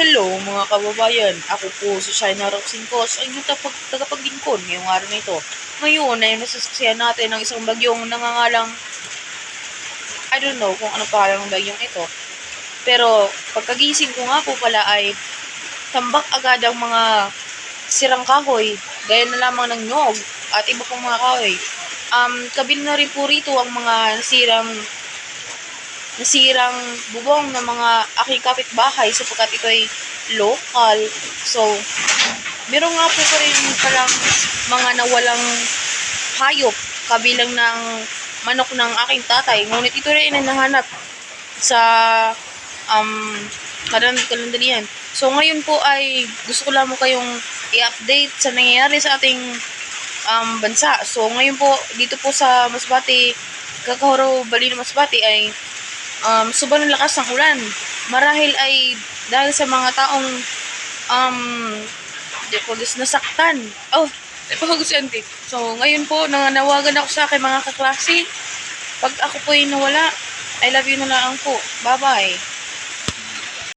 Hello mga kababayan, ako po si Shaina Roxingcos, ang inyong tagapaglingkod ngayong araw na ito. Ngayon ay nasasaksihan natin ng isang bagyong nangangalang, I don't know kung ano pa ng bagyong ito. Pero pagkagising ko nga po pala ay tambak agad ang mga sirang kahoy, gaya na lamang ng nyog at iba pang mga kahoy. Kabil na rin po rito ang mga nasirang bubong ng mga aking kapitbahay sapagkat ito ay local. So, meron nga po pa rin palang mga nawalang hayop kabilang ng manok ng aking tatay. Ngunit ito rin ay nahanap sa kalandalian. So, ngayon po ay gusto ko lang mo kayong i-update sa nangyayari sa ating bansa. So, ngayon po, dito po sa Masbate, Kakahoro, Balino, Masbate ay sobrang lakas ng ulan. Marahil ay dahil sa mga taong nasaktan. So, ngayon po, nanawagan ako sa aking mga kaklase. Pag ako po ay nawala, I love you na lang po. Bye-bye.